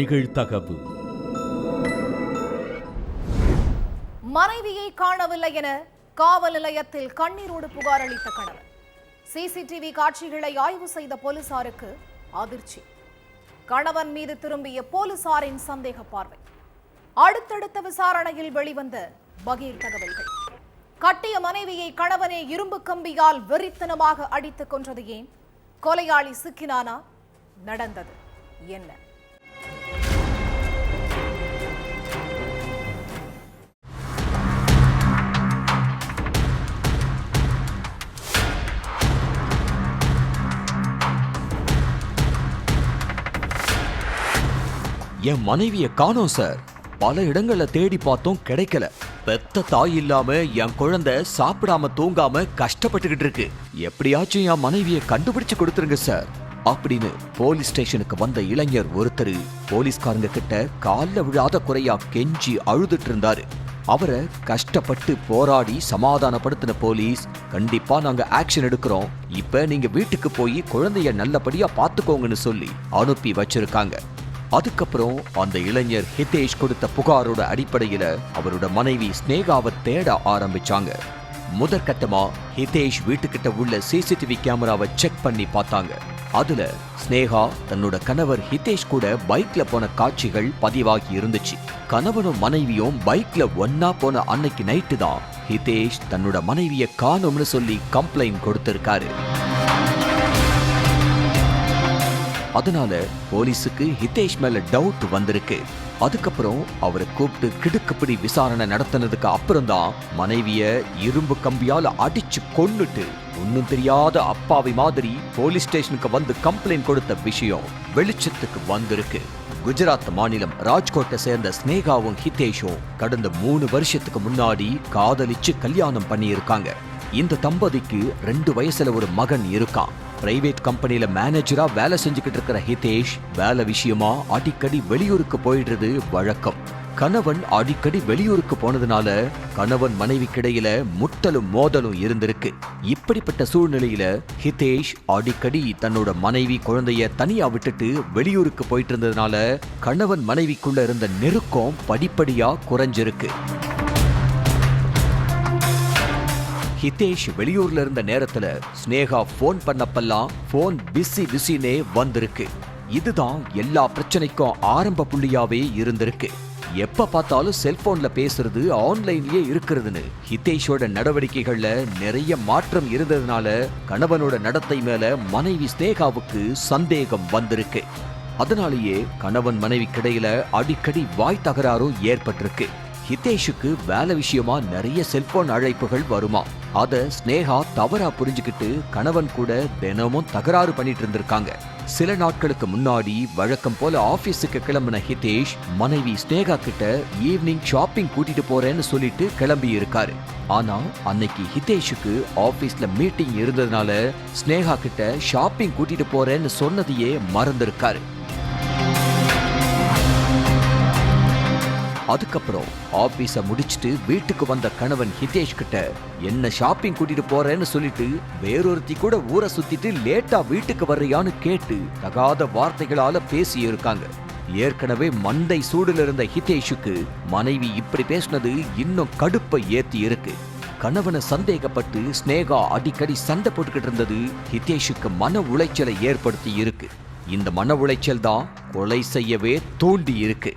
நிகழ்தகவு. மனைவியை காணவில்லை என காவல் நிலையத்தில் கண்ணீரோடு புகார் அளித்த கணவர். சிசிடிவி காட்சிகளை ஆய்வு செய்த போலீசாருக்கு அதிர்ச்சி. கணவன் மீது திரும்பிய போலீசாரின் சந்தேக பார்வை. அடுத்தடுத்த விசாரணையில் வெளிவந்த பகீர் தகவல்கள். கட்டிய மனைவியை கணவனே இரும்பு கம்பியால் வெறித்தனமாக அடித்துக் கொன்றது ஏன்? கொலையாளி சிக்கினானா? நடந்தது என்ன? என் மனைவியை காணோம் சார். பல இடங்கள்ல தேடி பார்த்தோம், கிடைக்கல. பெத்த தாய் இல்லாம என் குழந்தை சாப்பிடாம தூங்காம கஷ்டப்பட்டுக்கிட்டு இருக்கு. எப்படியாச்சும் என் மனைவியை கண்டுபிடிச்சு கொடுத்துருங்க சார் அப்படின்னு போலீஸ் ஸ்டேஷனுக்கு வந்த இளைஞர் ஒருத்தர் போலீஸ்காரங்க கிட்ட கால்ல விழாத குறையா கெஞ்சி அழுதுட்டு இருந்தாரு. அவரை கஷ்டப்பட்டு போராடி சமாதானப்படுத்தின போலீஸ், கண்டிப்பா நாங்க ஆக்ஷன் எடுக்கிறோம், இப்ப நீங்க வீட்டுக்கு போய் குழந்தைய நல்லபடியா பாத்துக்கோங்கன்னு சொல்லி அனுப்பி வச்சிருக்காங்க. அதுக்கப்புறம் அந்த இளைஞர் ஹிதேஷ் கொடுத்த புகாரோட அடிப்படையில அவரோட மனைவி ஸ்னேகாவை தேட ஆரம்பிச்சாங்க. முதற்கட்டமா ஹிதேஷ் வீட்டுக்கிட்ட உள்ள சிசிடிவி கேமராவை செக் பண்ணி பார்த்தாங்க. அதுல ஸ்னேகா தன்னோட கணவர் ஹிதேஷ் கூட பைக்ல போன காட்சிகள் பதிவாகி இருந்துச்சு. கணவனும் மனைவியும் பைக்ல ஒன்னா போன அன்னைக்கு நைட்டு தான் ஹிதேஷ் தன்னோட மனைவியை காணோம்னு சொல்லி கம்ப்ளைண்ட் கொடுத்திருக்காரு. அதனால போலீஸுக்கு ஹிதேஷ் மேல டவுட் வந்திருக்கு. அதுக்கப்புறம் அவரை கூப்பிட்டு கிடுக்குப்பிடி விசாரணை நடத்தினதுக்கு அப்புறம் தான் மனைவிய இரும்பு கம்பியால அடிச்சு கொன்னுட்டு ஒன்னும் தெரியாத அப்பாவி மாதிரி போலீஸ் ஸ்டேஷனுக்கு வந்து கம்ப்ளைண்ட் கொடுத்த விஷயம் வெளிச்சத்துக்கு வந்திருக்கு. குஜராத் மாநிலம் ராஜ்கோட்டை சேர்ந்த ஸ்னேகாவும் ஹிதேஷும் கடந்த 3 வருஷத்துக்கு முன்னாடி காதலிச்சு கல்யாணம் பண்ணியிருக்காங்க. இந்த தம்பதிக்கு 2 வயசுல ஒரு மகன் இருக்கான். பிரைவேட் கம்பெனில மேனேஜரா வேலை செஞ்சுக்கிட்டு இருக்கிற ஹிதேஷ் வேலை விஷயமா அடிக்கடி வெளியூருக்கு போயிடுறது வழக்கம். கணவன் அடிக்கடி வெளியூருக்கு போனதுனால கணவன் மனைவிக்கிடையில முட்டலும் மோதலும் இருந்திருக்கு. இப்படிப்பட்ட சூழ்நிலையில ஹிதேஷ் அடிக்கடி தன்னோட மனைவி குழந்தைய தனியா விட்டுட்டு வெளியூருக்கு போயிட்டு இருந்ததுனால கணவன் மனைவிக்குள்ள இருந்த நெருக்கம் படிப்படியா குறைஞ்சிருக்கு. ஹிதேஷ் வெளியூர்ல இருந்த நேரத்துல ஸ்னேகா போன் பண்ணப்பெல்லாம் போன் பிஸினே வந்திருக்கு. இதுதான் எல்லா பிரச்சனைக்கும் ஆரம்ப புள்ளியாவே இருந்திருக்கு. எப்ப பார்த்தாலும் செல்போன்ல பேசுறது, ஆன்லைன்லயே இருக்கிறதுன்னு ஹிதேஷோட நடவடிக்கைகள்ல நிறைய மாற்றம் இருந்ததுனால கணவனோட நடத்தை மேல மனைவி ஸ்னேகாவுக்கு சந்தேகம் வந்திருக்கு. அதனாலேயே கணவன் மனைவிக்கிடையில அடிக்கடி வாய் தகராறும் ஏற்பட்டிருக்கு. ஹிதேஷுக்கு வேலை விஷயமா நிறைய செல்போன் அழைப்புகள் வருமா. அத ஸ்னேகா தவறா புரிஞ்சுக்கிட்டு கணவன் கூட தினமும் தகராறு பண்ணிட்டு இருந்திருக்காங்க. சில நாட்களுக்கு முன்னாடி வழக்கம் போல ஆபீஸுக்கு கிளம்பின ஹிதேஷ் மனைவி ஸ்னேகா கிட்ட ஈவினிங் ஷாப்பிங் கூட்டிட்டு போறேன்னு சொல்லிட்டு கிளம்பி இருக்காரு. ஆனா அன்னைக்கு ஹிதேஷுக்கு ஆபீஸ்ல மீட்டிங் இருந்ததுனால ஸ்னேகா கிட்ட ஷாப்பிங் கூட்டிட்டு போறேன்னு சொன்னதையே மறந்திருக்காரு. அதுக்கப்புறம் ஆபீஸ முடிச்சிட்டு வீட்டுக்கு வந்த கணவன் ஹிதேஷ் கிட்ட என்ன ஷாப்பிங் கூட்டிட்டு போறேன்னு சொல்லிட்டு வேறொருத்தி கூட ஊரை சுத்திட்டு லேட்டா வீட்டுக்கு வர்றியான்னு கேட்டு தகாத வார்த்தைகளால பேசி இருக்காங்க. ஏற்கனவே மண்டை சூடுல இருந்த ஹிதேஷுக்கு மனைவி இப்படி பேசினது இன்னும் கடுப்பை ஏத்தி இருக்கு. கணவனை சந்தேகப்பட்டு ஸ்னேகா அடிக்கடி சண்டை போட்டுக்கிட்டு இருந்தது ஹிதேஷுக்கு மன உளைச்சலை ஏற்படுத்தி இருக்கு. இந்த மன உளைச்சல் தான் கொலை செய்யவே தூண்டி இருக்கு.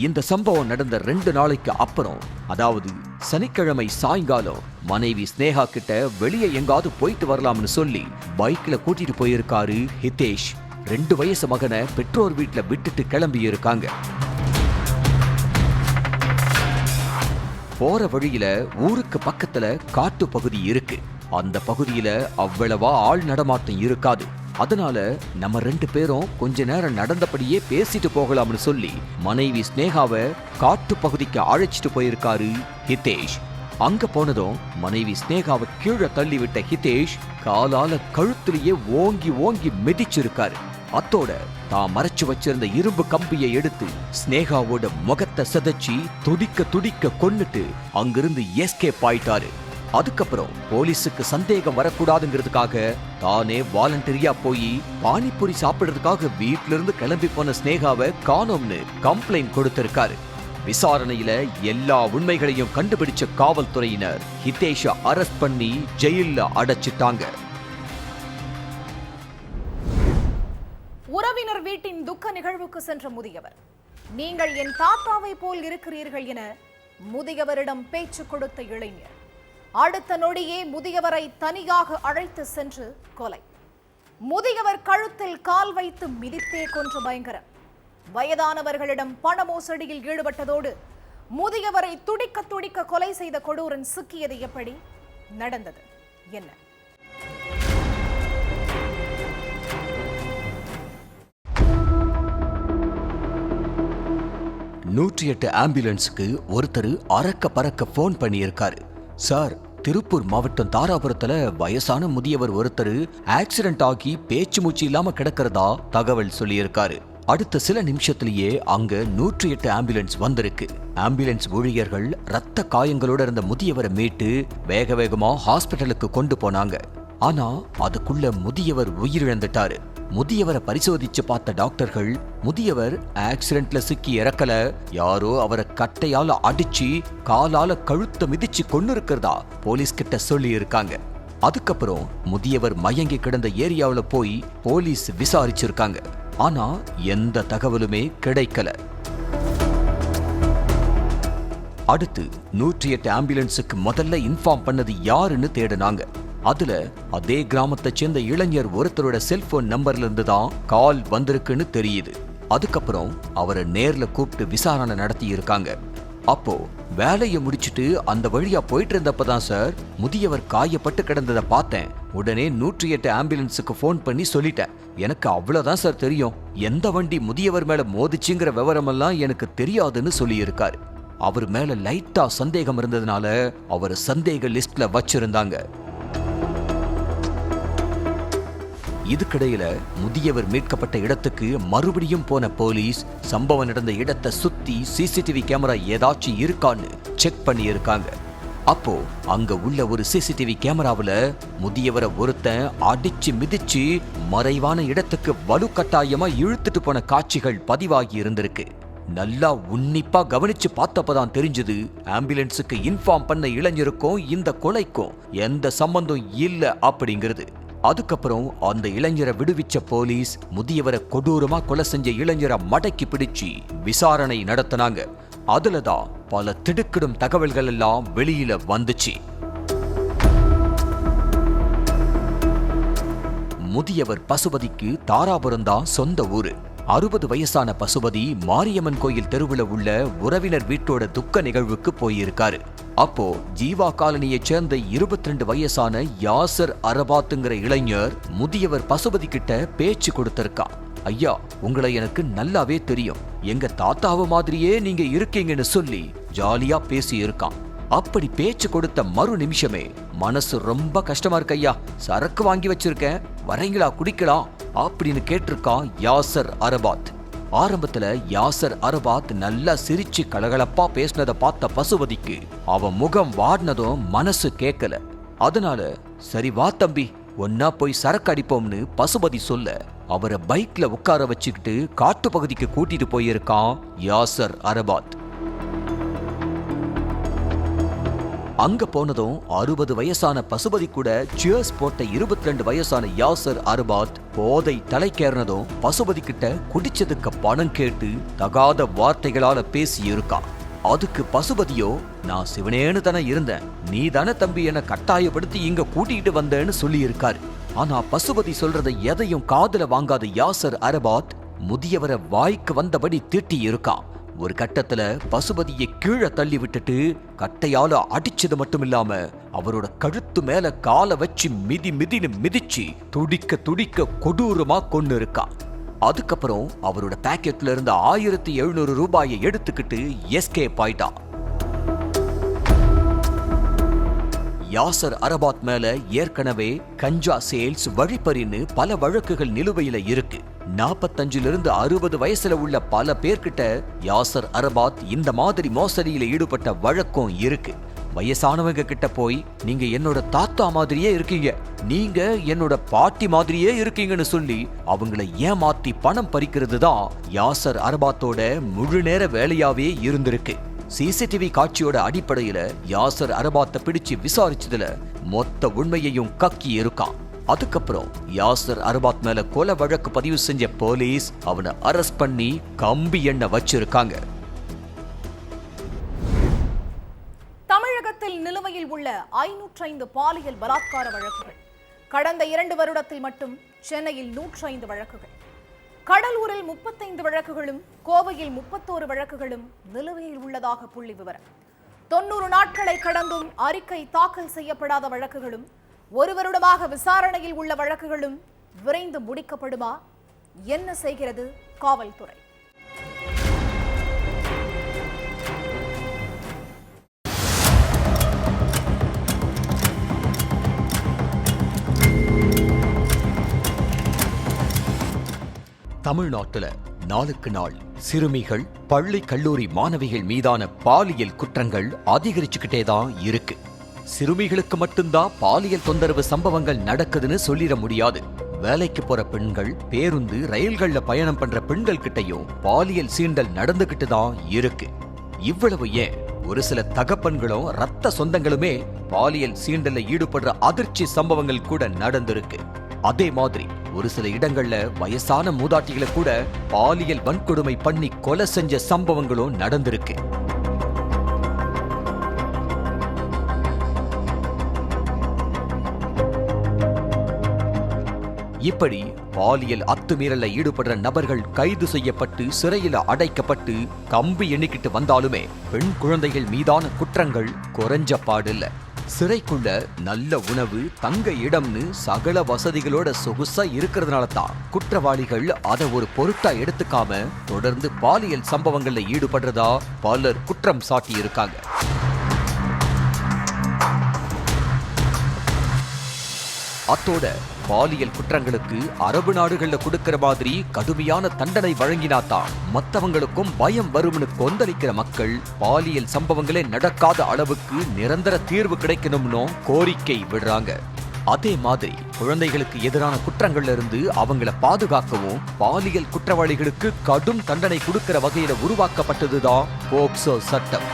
இந்த சம்பவம் நடந்த 2 நாளைக்கு அப்புறம், அதாவது சனிக்கிழமை சாயங்காலம் மனைவி ஸ்னேகா கிட்ட வெளியே எங்காவது போயிட்டு வரலாம்னு சொல்லி பைக்ல கூட்டிட்டு போயிருக்காரு ஹிதேஷ். 2 வயசு மகனை பெற்றோர் வீட்டுல விட்டுட்டு கிளம்பி இருக்காங்க. போற வழியில ஊருக்கு பக்கத்துல காட்டு பகுதி இருக்கு. அந்த பகுதியில அவ்வளவா ஆள் நடமாட்டம் இருக்காது. அதனால நம்ம 2 பேரும் கொஞ்ச நேரம் நடந்தபடியே பேசிட்டு போகலாம்னு சொல்லி மனைவி ஸ்னேகாவை காட்டு பகுதிக்கு அழைச்சிட்டு போயிருக்காரு ஹிதேஷ். அங்க போனதும் மனைவி ஸ்னேகாவை கீழே தள்ளி விட்ட ஹிதேஷ் காலால கழுத்திலேயே ஓங்கி ஓங்கி மிதிச்சிருக்காரு. அத்தோட தான் மறைச்சு வச்சிருந்த இரும்பு கம்பியை எடுத்து ஸ்னேகாவோட முகத்தை சிதைச்சி துடிக்க துடிக்க கொன்னுட்டு அங்கிருந்து எஸ்கேப் ஆயிட்டாரு. அதுக்கப்புறம் போலீஸுக்கு சந்தேகம் வரக்கூடாதுங்கிறதுக்காக தானே வாலண்டரியா போய் பானிபூரி சாப்பிடுறதுக்காக வீட்ல இருந்து கிளம்பி போன ஸ்னேகாவை காணோம்னு கம்ப்ளைண்ட் கொடுத்திருக்காரு. விசாரணையில எல்லா உண்மைகளையும் கண்டுபிடிச்ச காவல்துறையினர் ஹிதேஷ அரெஸ்ட் பண்ணி ஜெயில்ல அடைச்சிட்டாங்க. உறவினர் வீட்டின் துக்க நிகழ்வுக்கு சென்ற முதியவர், நீங்கள் என் தாத்தாவை போல் இருக்கிறீர்கள் என முதியவரிடம் பேச்சு கொடுத்த இளைஞர் அடுத்த நொடியே முதியவரை தனியாக அழைத்து சென்று கொலை. முதியவர் கழுத்தில் கால் வைத்து மிதித்தே கொன்ற பயங்கரம். வயதானவர்களிடம் பண மோசடியில் ஈடுபட்டதோடு முதியவரை துடிக்க துடிக்க கொலை செய்த கொடூரன் சிக்கியது எப்படி நடந்தது என்ன? நூற்றி 108 ஆம்புலன்ஸுக்கு ஒருத்தர் அறக்க பறக்க போன் பண்ணியிருக்காரு. சார், திருப்பூர் மாவட்டம் தாராபுரத்துல வயசான முதியவர் ஒருத்தர் ஆக்சிடென்ட் ஆகி பேச்சு மூச்சு இல்லாம கிடக்கிறதா தகவல் சொல்லியிருக்காரு. அடுத்த சில நிமிஷத்திலேயே அங்க 108 ஆம்புலன்ஸ் வந்திருக்கு. ஆம்புலன்ஸ் ஊழியர்கள் ரத்த காயங்களோட இருந்த முதியவரை மீட்டு வேக வேகமா ஹாஸ்பிட்டலுக்கு கொண்டு போனாங்க. ஆனா அதுக்குள்ள முதியவர் உயிரிழந்துட்டாரு. முதியவரை பரிசோதிச்சு பார்த்த டாக்டர்கள் முதியவர் ஆக்சிடென்ட்ல சிக்கி இறக்கல, யாரோ அவரை கட்டையால அடிச்சு காலால கழுத்தை மிதிச்சு கொண்டு இருக்கிறதா போலீஸ் கிட்ட சொல்லி இருக்காங்க. அதுக்கப்புறம் முதியவர் மயங்கி கிடந்த ஏரியாவுல போய் போலீஸ் விசாரிச்சிருக்காங்க. ஆனா எந்த தகவலுமே கிடைக்கல. அடுத்து 108 ஆம்புலன்ஸுக்கு முதல்ல இன்ஃபார்ம் பண்ணது யாருன்னு தேடினாங்க. அதுல அதே கிராமத்தை சேர்ந்த இளைஞர் ஒருத்தரோட செல்போன் நம்பர்ல இருந்து தான் கால் வந்திருக்குன்னு தெரியுது. அதுக்கப்புறம் அவரை நேர்ல கூப்பிட்டு விசாரணை நடத்தி இருக்காங்க. அப்போ வேலையை முடிச்சுட்டு அந்த வழியா போயிட்டு இருந்தப்பதான் சார் முதியவர் காயப்பட்டு கிடந்ததை பார்த்தேன். உடனே 108 ஆம்புலன்ஸுக்கு போன் பண்ணி சொல்லிட்டேன். எனக்கு அவ்வளவுதான் சார் தெரியும், எந்த வண்டி முதியவர் மேல மோதிச்சுங்கிற விவரமெல்லாம் எனக்கு தெரியாதுன்னு சொல்லி இருக்காரு. அவர் மேல லைட்டா சந்தேகம் இருந்ததுனால அவர் சந்தேக லிஸ்ட்ல வச்சிருந்தாங்க. இதுக்கிடையில முதியவர் மீட்கப்பட்ட இடத்துக்கு மறுபடியும் போன போலீஸ் சம்பவம் நடந்த இடத்தை சுத்தி சிசிடிவி கேமரா ஏதாச்சும் இருக்கான்னு செக் பண்ணி இருக்காங்க. அப்போ அங்க உள்ள ஒரு சிசிடிவி கேமராவுல முதியவரை ஒருத்தன் அடிச்சு மிதிச்சு மறைவான இடத்துக்கு வலுக்கட்டாயமா இழுத்துட்டு போன காட்சிகள் பதிவாகி இருந்திருக்கு. நல்லா உன்னிப்பா கவனிச்சு பார்த்தப்பதான் தெரிஞ்சது ஆம்புலன்ஸுக்கு இன்ஃபார்ம் பண்ண இளைஞருக்கும் இந்த கொலைக்கும் எந்த சம்பந்தம் இல்ல அப்படிங்கிறது. அதுக்கப்புறம் அந்த இளைஞரை விடுவிச்ச போலீஸ் முதியவரை கொடூரமா கொலை செஞ்ச இளைஞரை மடக்கி பிடிச்சு விசாரணை நடத்தினாங்க. அதுலதான் பல திடுக்கிடும் தகவல்கள் எல்லாம் வெளியில வந்துச்சு. முதியவர் பசுபதிக்கு தாராபுரம் தான் சொந்த ஊரு. 60 வயசான பசுபதி மாரியம்மன் கோயில் தெருவுல உள்ள உறவினர் வீட்டோட துக்க நிகழ்வுக்கு போயிருக்காரு. அப்போ ஜீவா காலனியை சேர்ந்த 22 வயசான யாசர் அரபாத்துங்கிற இளைஞர் முதியவர் பசுபதி கிட்ட பேச்சு கொடுத்திருக்கான். ஐயா, உங்களை எனக்கு நல்லாவே தெரியும், எங்க தாத்தாவை மாதிரியே நீங்க இருக்கீங்கன்னு சொல்லி ஜாலியா பேசி இருக்கான். அப்படி பேச்சு கொடுத்த மறு நிமிஷமே மனசு ரொம்ப கஷ்டமா இருக்கு ஐயா, சரக்கு வாங்கி வச்சிருக்கேன், வரீங்களா குடிக்கலாம் அப்படின்னு கேட்டிருக்கான் யாசர் அரபாத். ஆரம்பத்துல யாசர் அரபாத் நல்லா சிரிச்சு கலகலப்பா பேசினதை பார்த்த பசுபதிக்கு அவன் முகம் வாடினதும் மனசு கேட்கல. அதனால சரி வா தம்பி, ஒன்னா போய் சரக்கு அடிப்போம்னு பசுபதி சொல்ல அவரை பைக்ல உட்கார வச்சுக்கிட்டு காட்டு பகுதிக்கு கூட்டிட்டு போயிருக்கான் யாசர் அரபாத். அங்க போனதும் 60 வயசான பசுபதி கூட சியர்ஸ் போட்ட 22 வயசான யாசர் அரபாத் போதை தலைக்கேறினதும் பசுபதி கிட்ட குடிச்சதுக்கு பணம் கேட்டு தகாத வார்த்தைகளால பேசி இருக்கான். அதுக்கு பசுபதியோ, நான் சிவனேன்னு தானே இருந்தேன், நீ தானே தம்பி என்ன கட்டாயப்படுத்தி இங்க கூட்டிகிட்டு வந்தேன்னு சொல்லி இருக்காரு. ஆனா பசுபதி சொல்றதை எதையும் காதுல வாங்காத யாசர் அரபாத் முதியவரை வாய்க்கு வந்தபடி திட்டி இருக்கான். ஒரு கட்டத்துல பசுபதியை கீழே தள்ளி விட்டுட்டு கட்டையால அடிச்சது மட்டும் இல்லாம அவரோட கழுத்து மேல காலை வச்சு மிதின்னு மிதிச்சு துடிக்க துடிக்க கொடூரமா கொண்டு இருக்கான். அதுக்கப்புறம் அவரோட பாக்கெட்ல இருந்த 1700 ரூபாயை எடுத்துக்கிட்டு எஸ்கேப் ஆயிட்டான். யாசர் அரபாத் மேல ஏற்கனவே கஞ்சா சேல்ஸ், வழிப்பறின்னு பல வழக்குகள் நிலுவையில இருக்கு. 45 60 வயசுல உள்ள பல பேர்கிட்ட யாசர் அரபாத் இந்த மாதிரி மோசடியில ஈடுபட்ட வழக்கம் இருக்கு. வயசானவங்க கிட்ட போய் நீங்க என்னோட தாத்தா மாதிரியே இருக்கீங்க, நீங்க என்னோட பாட்டி மாதிரியே இருக்கீங்கன்னு சொல்லி அவங்கள ஏமாத்தி பணம் பறிக்கிறது தான் யாசர் அரபாத்தோட முழு நேர வேலையாவே இருந்திருக்கு. சிசிடிவி காட்சியோட அடிப்படையில யாசர் அரபாத்தை பிடிச்சு விசாரிச்சதுல மொத்த உண்மையையும் கக்கி இருக்கான். அதுக்கப்புறம் யாசர் அரபாத் மேல கொலை வழக்கு பதிவு செஞ்ச போலீஸ் அவனை அரெஸ்ட் பண்ணி கம்பி எண்ண வச்சிருக்காங்க. தமிழகத்தில் நிலுவையில் உள்ள 505 பாலியல் பலாத்கார வழக்குகள். கடந்த 2 வருடத்தில் மட்டும் சென்னையில் 105 வழக்குகள், கடலூரில் 35 வழக்குகளும், கோவையில் 31 வழக்குகளும் நிலுவையில் உள்ளதாக புள்ளி விவரம். 90 நாட்களை கடந்தும் அறிக்கை தாக்கல் செய்யப்படாத வழக்குகளும், 1 வருடமாக விசாரணையில் உள்ள வழக்குகளும் விரைந்து முடிக்கப்படுமா? என்ன செய்கிறது காவல்துறை? தமிழ்நாட்டுல நாளுக்கு நாள் சிறுமிகள், பள்ளி கல்லூரி மாணவிகள் மீதான பாலியல் குற்றங்கள் அதிகரிச்சுக்கிட்டே தான் இருக்கு. சிறுமிகளுக்கு மட்டும்தான் பாலியல் தொந்தரவு சம்பவங்கள் நடக்குதுன்னு சொல்லிட முடியாது. வேலைக்கு போற பெண்கள், பேருந்து, ரயில்கள்ல பயணம் பண்ற பெண்கள் கிட்டையும் பாலியல் சீண்டல் நடந்துகிட்டு தான் இருக்கு. இவ்வளவு ஏன், ஒரு சில தகப்பன்களும் ரத்த சொந்தங்களுமே பாலியல் சீண்டல்ல ஈடுபடுற அதிர்ச்சி சம்பவங்கள் கூட நடந்திருக்கு. அதே மாதிரி ஒரு சில இடங்கள்ல வயசான மூதாட்டிகளை கூட பாலியல் வன்கொடுமை பண்ணி கொலை செஞ்ச சம்பவங்களும் நடந்திருக்கு. இப்படி பாலியல் அத்துமீறல்ல ஈடுபடுற நபர்கள் கைது செய்யப்பட்டு சிறையில அடைக்கப்பட்டு கம்பி எண்ணிக்கிட்டு வந்தாலுமே பெண் குழந்தைகள் மீதான குற்றங்கள் குறைஞ்ச பாடில்ல. சிறைக்குள்ள நல்ல உணவு, தங்க இடம்னு சகல வசதிகளோட சொகுசா இருக்கிறதுனால தான் குற்றவாளிகள் அதை ஒரு பொருட்டா எடுத்துக்காம தொடர்ந்து பாலியல் சம்பவங்கள்ல ஈடுபடுறதா பலர் குற்றம் சாட்டி இருக்காங்க. அத்தோட பாலியல் குற்றங்களுக்கு அரபு நாடுகள்ல கொடுக்கிற மாதிரி கடுமையான தண்டனை வழங்கினாதான் மத்தவங்களுக்கும் பயம் வரும்னு கொந்தளிக்கிற மக்கள் பாலியல் சம்பவங்களே நடக்காத அளவுக்கு நிரந்தர தீர்வு கிடைக்கணும்னு கோரிக்கை விடுறாங்க. அதே மாதிரி குழந்தைகளுக்கு எதிரான குற்றங்கள்ல இருந்து அவங்கள பாதுகாக்கவும் பாலியல் குற்றவாளிகளுக்கு கடும் தண்டனை கொடுக்கிற வகையில உருவாக்கப்பட்டதுதான் போக்சோ சட்டம்.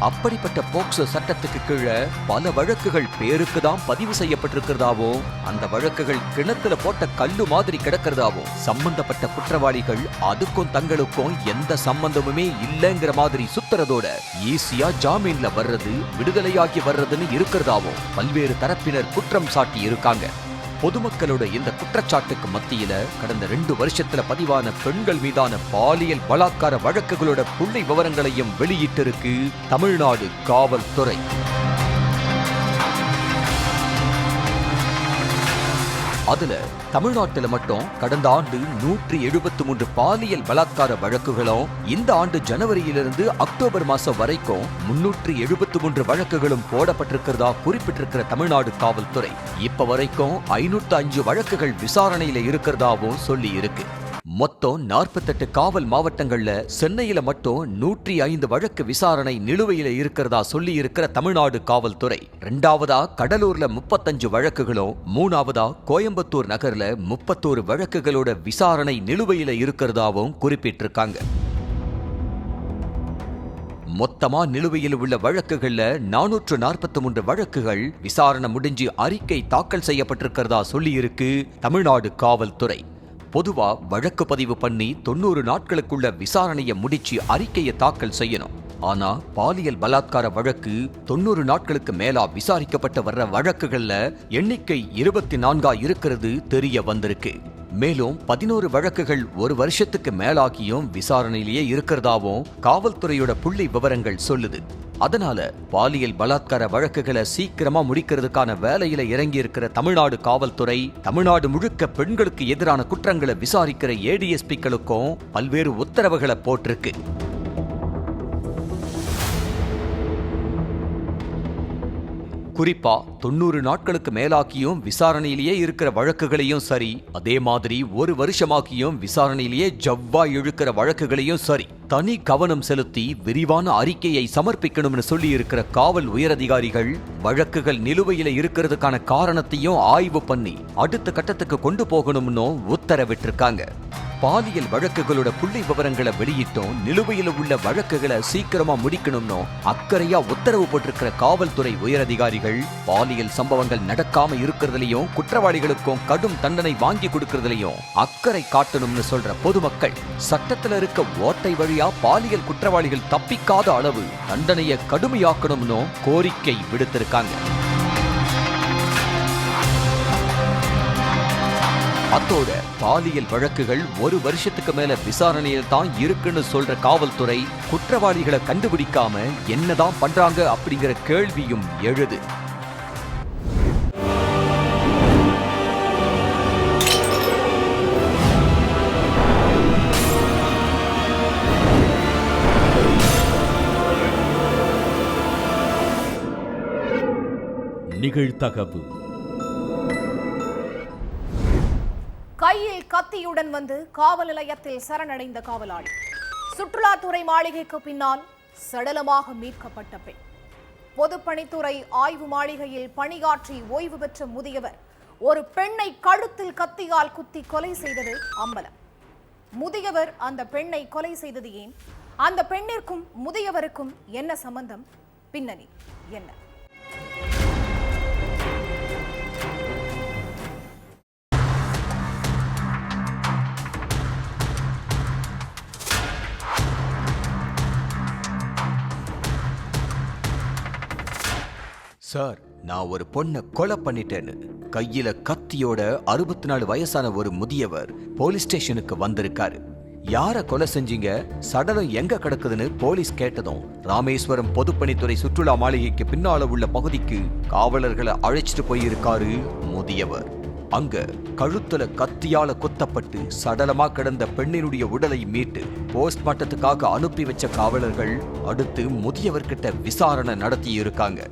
அப்படிப்பட்ட போக்சோ சட்டத்துக்கு கீழே பல வழக்குகள் பேருக்கு தான் பதிவு செய்யப்பட்டிருக்கிறதாவும், அந்த வழக்குகள் கிணத்துல போட்ட கல்லு மாதிரி கிடக்கிறதாவும், சம்பந்தப்பட்ட குற்றவாளிகள் அதுக்கும் தங்களுக்கும் எந்த சம்பந்தமுமே இல்லைங்கிற மாதிரி சுத்துறதோட ஈஸியா ஜாமீன்ல வர்றது, விடுதலையாகி வர்றதுன்னு இருக்கிறதாவும் பல்வேறு தரப்பினர் குற்றம் சாட்டி இருக்காங்க. பொதுமக்களோட இந்த குற்றச்சாட்டுக்கு மத்தியில கடந்த 2 வருஷத்துல பதிவான பெண்கள் மீதான பாலியல் பலாத்கார வழக்குகளோட புள்ளி விவரங்களையும் வெளியிட்டிருக்கு தமிழ்நாடு காவல்துறை. அதுல தமிழ்நாட்டுல மட்டும் கடந்த ஆண்டு 173 பாலியல் பலாத்கார வழக்குகளும், இந்த ஆண்டு ஜனவரியிலிருந்து அக்டோபர் மாசம் வரைக்கும் 373 வழக்குகளும் போடப்பட்டிருக்கிறதா குறிப்பிட்டிருக்கிற தமிழ்நாடு காவல்துறை இப்ப வரைக்கும் 505 வழக்குகள் விசாரணையில இருக்கிறதாவும் சொல்லி இருக்கு. மொத்தம் 48 காவல் மாவட்டங்கள்ல சென்னையில மட்டும் 105 வழக்கு விசாரணை நிலுவையில இருக்கிறதா சொல்லி இருக்கிற தமிழ்நாடு காவல்துறை 2வதா கடலூர்ல 35 வழக்குகளும், 3வதா கோயம்புத்தூர் நகர்ல 31 வழக்குகளோட விசாரணை நிலுவையில இருக்கிறதாவும் குறிப்பிட்டிருக்காங்க. மொத்தமா நிலுவையில் உள்ள வழக்குகள்ல 443 வழக்குகள் விசாரணை முடிஞ்சு அறிக்கை தாக்கல் செய்யப்பட்டிருக்கிறதா சொல்லி இருக்கு தமிழ்நாடு காவல்துறை. பொதுவா வழக்கு பதிவு பண்ணி 90 நாட்களுக்குள்ள விசாரணையை முடிச்சு அறிக்கையை தாக்கல் செய்யணும். ஆனா பாலியல் பலாத்கார வழக்கு 90 நாட்களுக்கு மேலா விசாரிக்கப்பட்டு வர்ற வழக்குகள்ல எண்ணிக்கை 24 இருக்கிறது தெரிய வந்திருக்கு. மேலும் 11 வழக்குகள் 1 வருஷத்துக்கு மேலாகியும் விசாரணையிலேயே இருக்கிறதாவும் காவல்துறையோட புள்ளி விவரங்கள் சொல்லுது. அதனால பாலியல் பலாத்கார வழக்குகளை சீக்கிரமா முடிக்கிறதுக்கான வேலையில இறங்கி இருக்கிற தமிழ்நாடு காவல்துறை தமிழ்நாடு முழுக்க பெண்களுக்கு எதிரான குற்றங்களை விசாரிக்கிற ஏடிஎஸ்பிக்களுக்கும் பல்வேறு உத்தரவுகளை போட்டிருக்கு. குறிப்பா 90 நாட்களுக்கு மேலாக்கியும் விசாரணையிலேயே இருக்கிற வழக்குகளையும் சரி, அதே மாதிரி 1 வருஷமாக்கியும் விசாரணையிலேயே ஜவ்வா இழுக்கிற வழக்குகளையும் சரி, தனி கவனம் செலுத்தி விரிவான அறிக்கையை சமர்ப்பிக்கணும்னு சொல்லி இருக்கிற காவல் உயரதிகாரிகள் வழக்குகள் நிலுவையில இருக்கிறதுக்கான காரணத்தையும் ஆய்வு பண்ணி அடுத்த கட்டத்துக்கு கொண்டு போகணும்னு உத்தரவிட்டிருக்காங்க. பாலியல் வழக்குகளோட புள்ளி விவரங்களை வெளியிட்டோம், நிலுவையில் உள்ள வழக்குகளை சீக்கிரமா முடிக்கணும்னு அக்கறையா உத்தரவு போட்டிருக்கிற காவல்துறை உயரதிகாரிகள் பாலியல் சம்பவங்கள் நடக்காம இருக்கிறதுலயும் குற்றவாளிகளுக்கும் கடும் தண்டனை வாங்கி கொடுக்கறதுலயும் அக்கறை காட்டணும்னு சொல்ற பொதுமக்கள் சட்டத்துல இருக்க ஓட்டை வழியா பாலியல் குற்றவாளிகள் தப்பிக்காத அளவு தண்டனையை கடுமையாக்கணும்னு கோரிக்கை விடுத்திருக்காங்க. அத்தோட பாலியல் வழக்குகள் 1 வருஷத்துக்கு மேல விசாரணையில் தான் இருக்குன்னு சொல்ற காவல்துறை குற்றவாளிகளை கண்டுபிடிக்காம என்னதான் பண்றாங்க அப்படிங்கிற கேள்வியும் எழுது. நிகழ்தகவு. கையில் கத்தியுடன் வந்து காவல் நிலையத்தில் சரணடைந்த காவலாளி. சுற்றுலாத்துறை மாளிகைக்கு பின்னால் சடலமாக மீட்கப்பட்ட பெண். பொதுப்பணித்துறை ஆய்வு மாளிகையில் பணியாற்றி ஓய்வு பெற்ற முதியவர் ஒரு பெண்ணை கழுத்தில் கத்தியால் குத்தி கொலை செய்தது அம்பலம். முதியவர் அந்த பெண்ணை கொலை செய்தது ஏன்? அந்த பெண்ணிற்கும் முதியவருக்கும் என்ன சம்பந்தம்? பின்னணி என்ன? சார், நான் ஒரு பொண்ணை கொலை பண்ணிட்டேன்னு கையில கத்தியோட 64 வயசான ஒரு முதியவர் போலீஸ் ஸ்டேஷனுக்கு வந்திருக்காரு. யார கொலை செஞ்சீங்க, சடலம் எங்க கிடக்குதுன்னு போலீஸ் கேட்டதும் ராமேஸ்வரம் பொதுப்பணித்துறை சுற்றுலா மாளிகைக்கு பின்னால உள்ள பகுதிக்கு காவலர்களை அழைச்சிட்டு போயிருக்காரு முதியவர். அங்க கழுத்துல கத்தியால குத்தப்பட்டு சடலமா கிடந்த பெண்ணினுடைய உடலை மீட்டு போஸ்ட்மார்ட்டத்துக்காக அனுப்பி வச்ச காவலர்கள் அடுத்து முதியவர்கிட்ட விசாரணை நடத்தி இருக்காங்க.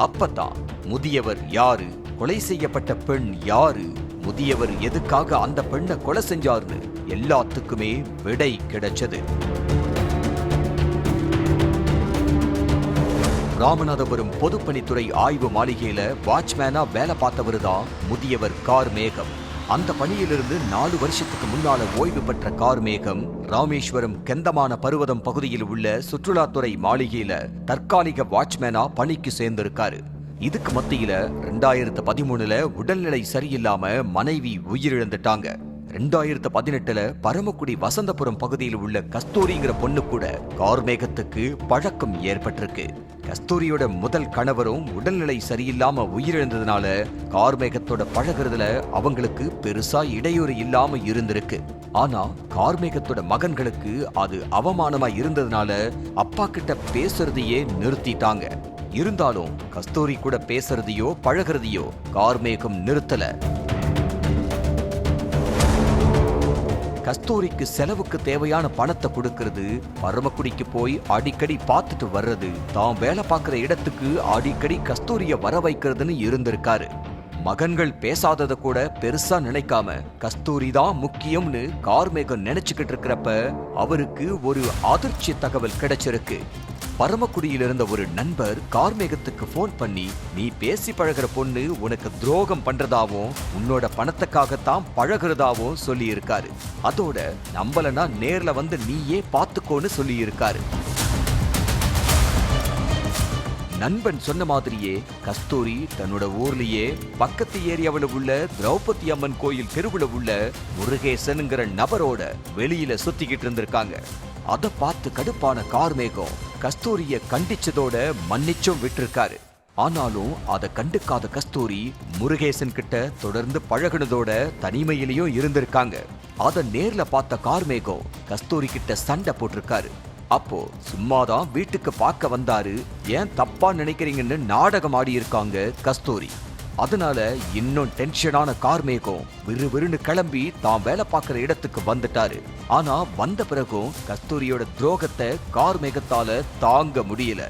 அப்பதான் முதியவர் யாரு, கொலை செய்யப்பட்ட பெண் யாரு, முதியவர் எதுக்காக அந்த பெண்ணை கொலை செஞ்சாருன்னு எல்லாத்துக்குமே விடை கிடைச்சது. ராமநாதபுரம் பொதுப்பணித்துறை ஆய்வு மாளிகையில வாட்ச்மேனா வேலை பார்த்தவரு தான் முதியவர் கார்மேகம். அந்த பணியிலிருந்து 4 வருஷத்துக்கு முன்னால ஓய்வு பெற்ற கார்மேகம் ராமேஸ்வரம் கெந்தமான பருவதம் பகுதியில் உள்ள சுற்றுலாத்துறை மாளிகையில தற்காலிக வாட்ச்மேனா பணிக்கு சேர்ந்திருக்காரு. இதுக்கு மத்தியில 2013 உடல்நிலை சரியில்லாம மனைவி உயிரிழந்துட்டாங்க. 2018 பரமக்குடி வசந்தபுரம் பகுதியில் உள்ள கஸ்தூரிங்கிற பொண்ணு கூட கார்மேகத்துக்கு பழக்கம் ஏற்பட்டிருக்கு. கஸ்தூரியோட முதல் கணவரும் உடல்நிலை சரியில்லாம உயிரிழந்ததுனால கார்மேகத்தோட பழகிறதுல அவங்களுக்கு பெருசா இடையூறு இல்லாம இருந்திருக்கு. ஆனா கார்மேகத்தோட மகன்களுக்கு அது அவமானமா இருந்ததுனால அப்பா கிட்ட பேசுறதையே நிறுத்திட்டாங்க. இருந்தாலும் கஸ்தூரி கூட பேசுறதையோ பழகிறதையோ கார்மேகம் நிறுத்தல. கஸ்தூரிக்கு செலவுக்கு தேவையான பணத்தை கொடுக்கிறது, பரமக்குடிக்கு போய் அடிக்கடி பார்த்துட்டு வர்றது, தான் வேலை பார்க்கிற இடத்துக்கு அடிக்கடி கஸ்தூரிய வர வைக்கிறதுன்னு இருந்திருக்காரு. மகன்கள் பேசாததை கூட பெருசா நினைக்காம கஸ்தூரி தான் முக்கியம்னு கார்மேகம் நினைச்சுக்கிட்டு இருக்கிறப்ப அவருக்கு ஒரு அதிர்ச்சி தகவல் கிடைச்சிருக்கு. பரமக்குடியில் இருந்த ஒரு நண்பர் கார்மேகத்துக்கு போன் பண்ணி, நீ பேசி பழகிற பொண்ணு உனக்கு துரோகம் பண்றதாவும் உன்னோட பணத்துக்காகத்தான் பழகிறதாவும் சொல்லி இருக்காரு. அதோட நம்பலனா நேர்ல வந்து நீயே பாத்துக்கோன்னு சொல்லி இருக்காரு. நண்பன் சொன்ன மாதிரியே கஸ்தூரி தன்னோட ஊர்லயே பக்கத்து ஏரியாவில் உள்ள திரௌபதி அம்மன் கோயில் தெருவுல உள்ள முருகேசனுங்கிற நபரோட வெளியில சுத்திக்கிட்டு இருந்திருக்காங்க. அதை பார்த்து கடுப்பான கார்மேகம் கஸ்தூரிய கண்டிச்சதோட மன்னிச்சும் விட்டிருக்காரு. ஆனாலும் அதை கண்டுக்காத கஸ்தூரி முருகேசன் கிட்ட தொடர்ந்து பழகுனதோட தனிமையிலையும் இருந்திருக்காங்க. அதை நேர்ல பார்த்த கார்மேகம் கஸ்தூரி கிட்ட சண்டை போட்டிருக்காரு. அப்போ சும்மாதான் வீட்டுக்கு பார்க்க வந்தாரு, ஏன் தப்பா நினைக்கிறீங்கன்னு நாடகம் ஆடி இருக்காங்க கஸ்தூரி. அதனால இன்னும் டென்ஷனான கார்மேகம் விறுவிறுன்னு கிளம்பி தான் வேலை பார்க்கிற இடத்துக்கு வந்துட்டாரு. ஆனா வந்த பிறகும் கஸ்தூரியோட துரோகத்தை கார்மேகத்தால தாங்க முடியல.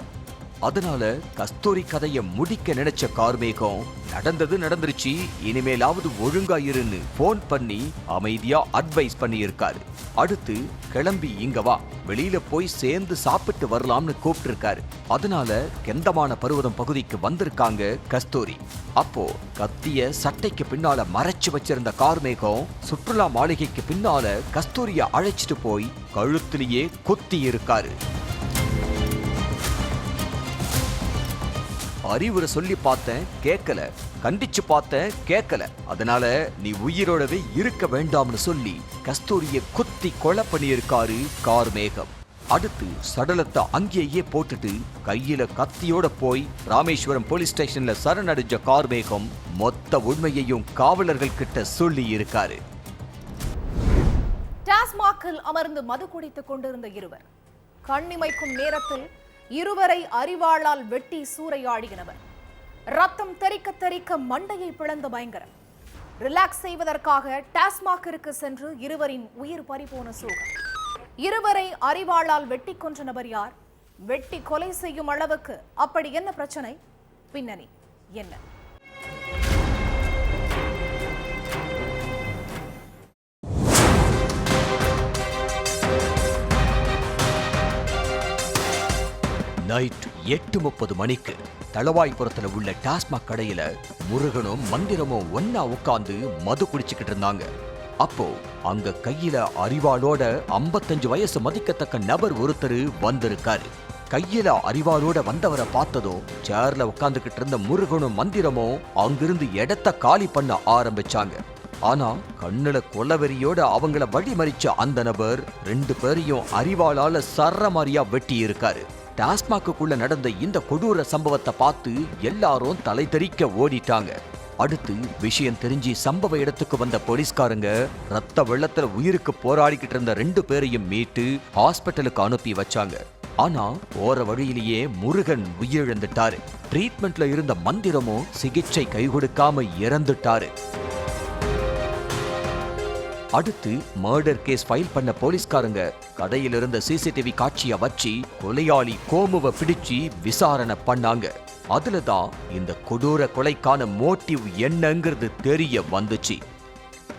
அதனால கஸ்தூரி கதைய முடிக்க நினைச்ச கார்மேகம் நடந்தது நடந்துருச்சு, இனிமேலாவது ஒழுங்கா இருன்னு போன் பண்ணி அமைதியா அட்வைஸ் பண்ணி இருக்காரு. அடுத்து கிளம்பி இங்க வா, வெளியில போய் சேர்ந்து சாப்பிட்டு வரலாம்னு கூப்பிட்டு இருக்காரு. அதனால கெந்தமான பருவதம் பகுதிக்கு வந்திருக்காங்க கஸ்தூரி. அப்போ கத்திய சட்டைக்கு பின்னால மறைச்சு வச்சிருந்த கார்மேகம் சுற்றுலா மாளிகைக்கு பின்னால கஸ்தூரிய அழைச்சிட்டு போய் கழுத்திலேயே குத்தி இருக்காரு. அறிவுரை சொல்லி பார்த்தேன் கேட்கல, கண்டிச்சு பார்த்தேன் கேட்கல, அதனால நீ உயிரோடவே இருக்க வேண்டாம்னு சொல்லி கஸ்தூரிய குத்தி கொலை பண்ணியிருக்காரு கார்மேகம். அடுத்து சடலத்தை அங்கேயே போட்டுட்டு கையில கத்தியோட போய் ராமேஸ்வரம் போலீஸ் ஸ்டேஷன்ல சரணடைஞ்ச கார்மேகம் மொத்த உண்மையையும் காவலர்கள் கிட்ட சொல்லி இருக்காரு. டாஸ்மாகில் அமர்ந்து மது குடித்துக் கொண்டிருந்த இருவர் கண்ணிமைக்கும் நேரத்தில் இருவரை அரிவாளால் வெட்டி சூறையாடினவர். ரத்தம் தெறிக்க தெறிக்க மண்டையை பிளந்த பயங்கரம். ரிலாக்ஸ் செய்வதற்காக டாஸ்மாகிற்கு சென்று இருவரின் உயிர் பறிபோன சோகம். இருவரை அரிவாளால் வெட்டி கொன்ற நபர் யார்? வெட்டி கொலை செய்யும் அளவுக்கு அப்படி என்ன பிரச்சனை? பின்னணி என்ன? நைட் 8:30 மணிக்கு தளவாய்புரத்துல உள்ள டாஸ்மாக் கடையில முருகனும் மந்திரமும் ஒன்னா உட்கார்ந்து மது குடிச்சுக்கிட்டு இருந்தாங்க. அப்போ அங்க கையில அரிவாளோட 55 வயசு மதிக்கத்தக்க நபர் ஒருத்தர் வந்திருக்காரு. கையில அரிவாளோட வந்தவரை பார்த்ததும் சேர்ல உட்கார்ந்துகிட்டு இருந்த முருகனும் மந்திரமும் அங்கிருந்து இடத்த காலி பண்ண ஆரம்பிச்சாங்க. ஆனா கண்ணுல கொலவெறியோட அவங்கள வழிமறிச்ச அந்த நபர் 2 பேரையும் அரிவாளால சரமாரியா வெட்டி இருக்காரு. டாஸ்மாக்குள்ள நடந்த இந்த கொடூர சம்பவத்தை பார்த்து எல்லாரும் தலை தெறிக்க ஓடிட்டாங்க. அடுத்து விஷயம் தெரிஞ்சு சம்பவ இடத்துக்கு வந்த போலீஸ்காரங்க ரத்த வெள்ளத்துல உயிருக்கு போராடிக்கிட்டு இருந்த 2 பேரையும் மீட்டு ஹாஸ்பிட்டலுக்கு அனுப்பி வச்சாங்க. ஆனா போற வழியிலேயே முருகன் உயிரிழந்துட்டாரு. ட்ரீட்மெண்ட்ல இருந்த மந்திரமும் சிகிச்சை கை கொடுக்காம இறந்துட்டாரு. அடுத்து மர்டர் கேஸ் ஃபைல் பண்ண போலீஸ்காரங்க கடையில் இருந்த சிசிடிவி காட்சியை வச்சு கொலையாளி கோமுவை பிடிச்சு விசாரணை பண்ணாங்க. அதுலதான் இந்த கொடூர கொலைக்கான மோட்டிவ் என்னங்கிறது தெரிய வந்துச்சு.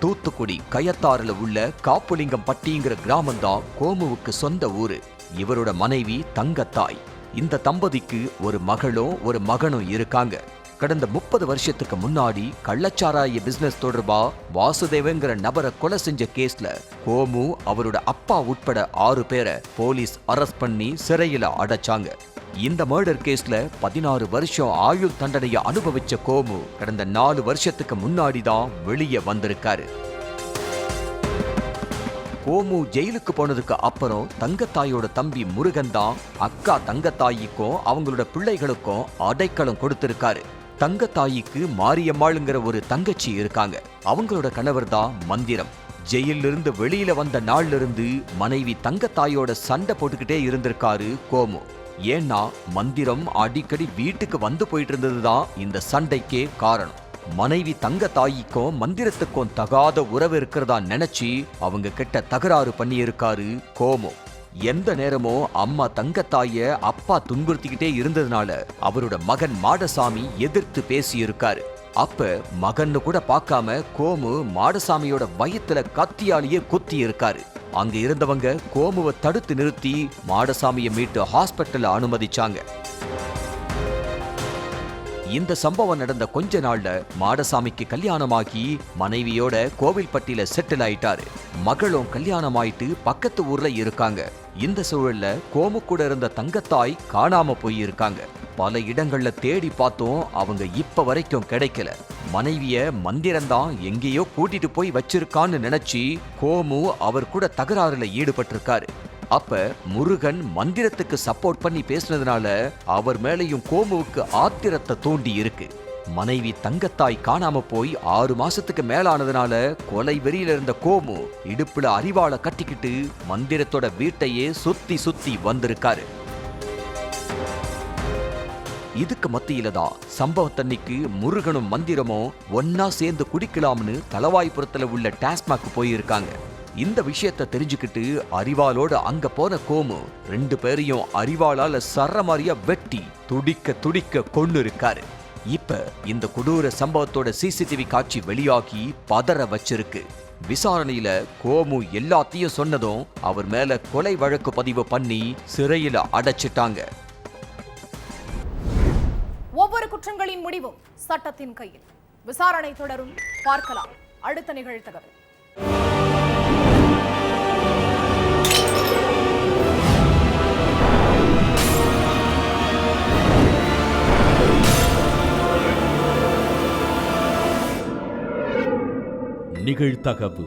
தூத்துக்குடி கயத்தாறுல உள்ள காப்புலிங்கம் பட்டிங்கிற கிராமம் தான் கோமுவுக்கு சொந்த ஊரு. இவரோட மனைவி தங்கத்தாய். இந்த தம்பதிக்கு ஒரு மகளும் ஒரு மகனும் இருக்காங்க. கடந்த 30 வருஷத்துக்கு முன்னாடி கள்ளச்சாராய பிசினஸ் தொடர்பா வாசுதேவங்கிற நபரை கொலை செஞ்ச கேஸ்ல கோமு அவரோட அப்பா உட்பட 6 பேரை போலீஸ் அரெஸ்ட் பண்ணி சிறையில அடைச்சாங்க. இந்த மர்டர் கேஸ்ல 16 வருஷம் ஆயுள் தண்டனையை அனுபவிச்ச கோமு கடந்த 4 வருஷத்துக்கு முன்னாடி தான் வெளியே வந்திருக்காரு. கோமு ஜெயிலுக்கு போனதுக்கு அப்புறம் தங்கத்தாயோட தம்பி முருகன் தான் அக்கா தங்கத்தாய்க்கும் அவங்களோட பிள்ளைகளுக்கும் அடைக்கலம் கொடுத்திருக்காரு. தங்கத்தாய்க்கு மாரியம்மாளுங்கிற ஒரு தங்கச்சி இருக்காங்க. அவங்களோட கணவர் தான் மந்திரம். ஜெயிலிருந்து வெளியில வந்த நாள்ல இருந்து மனைவி தங்கத்தாயோட சண்டை போட்டுக்கிட்டே இருந்திருக்காரு கோமு. ஏன்னா மந்திரம் அடிக்கடி வீட்டுக்கு வந்து போயிட்டு இருந்ததுதான் இந்த சண்டைக்கே காரணம். மனைவி தங்கத்தாய்க்கும் மந்திரத்துக்கும் தகாத உறவு இருக்கிறதா நினைச்சு அவங்க கிட்ட தகராறு பண்ணி இருக்காரு கோமு. எந்த நேரமும் அம்மா தங்கத்தாய அப்பா துன்புறுத்திக்கிட்டே இருந்ததுனால அவரோட மகன் மாடசாமி எதிர்த்து பேசி இருக்காரு. அப்ப மகன்னு கூட பார்க்காம கோமு மாடசாமியோட வயித்துல கத்தியாலேயே குத்தி இருக்காரு. அங்க இருந்தவங்க கோமுவை தடுத்து நிறுத்தி மாடசாமியை மீட்டு ஹாஸ்பிட்டல்ல அனுமதிச்சாங்க. இந்த சம்பவம் நடந்த கொஞ்ச நாள்ல மாடசாமிக்கு கல்யாணமாகி மனைவியோட கோவில்பட்டியில செட்டில் ஆயிட்டாரு. மகளும் கல்யாணம் ஆயிட்டு பக்கத்து ஊர்ல இருக்காங்க. இந்த சூழல்ல கோமு கூட இருந்த தங்கத்தாய் காணாம போயிருக்காங்க. பல இடங்கள்ல தேடி பார்த்தோம், அவங்க இப்ப வரைக்கும் கிடைக்கல. மனைவிய மந்திரம்தான் எங்கேயோ கூட்டிட்டு போய் வச்சிருக்கான்னு நினைச்சு கோமு அவர் கூட தகராறுல ஈடுபட்டிருக்காரு. அப்ப முருகன் மந்திரத்துக்கு சப்போர்ட் பண்ணி பேசினதுனால அவர் மேலையும் கோமுவுக்கு ஆத்திரத்தை தூண்டி இருக்கு. மனைவி தங்கத்தாய் காணாம போய் 6 மாசத்துக்கு மேலானதுனால கொலை வெறியில இருந்த கோமு இடுப்புல அரிவாளை கட்டிக்கிட்டு மந்திரத்தோட வீட்டையே சுத்தி சுத்தி வந்திருக்காரு. இதுக்கு மத்தியில தான் சம்பவத்தன்னைக்கு முருகனும் மந்திரமும் ஒன்னா சேர்ந்து குடிக்கலாம்னு தளவாய்புரத்துல உள்ள டாஸ்மாக் போயிருக்காங்க. இந்த விஷயத்தை தெரிஞ்சுக்கிட்டு அரிவாளோட அங்க போன கோமு 2 பேரையும் அரிவாளால சரமாரியா வெட்டி துடிக்க துடிக்க கொன்னு இருக்காரு. இப்ப இந்த கொடூர சம்பவத்தோட சிசிடிவி காட்சி வெளியாகி பதற வச்சிருக்கு. விசாரணையில கோமு எல்லாத்தையும் சொன்னதும் அவர் மேல கொலை வழக்கு பதிவு பண்ணி சிறையில அடைச்சிட்டாங்க. ஒவ்வொரு குற்றங்களின் முடிவும் சட்டத்தின் கையில். விசாரணை தொடரும், பார்க்கலாம் அடுத்த நிகழ்தகவல். நிகழ்தகவு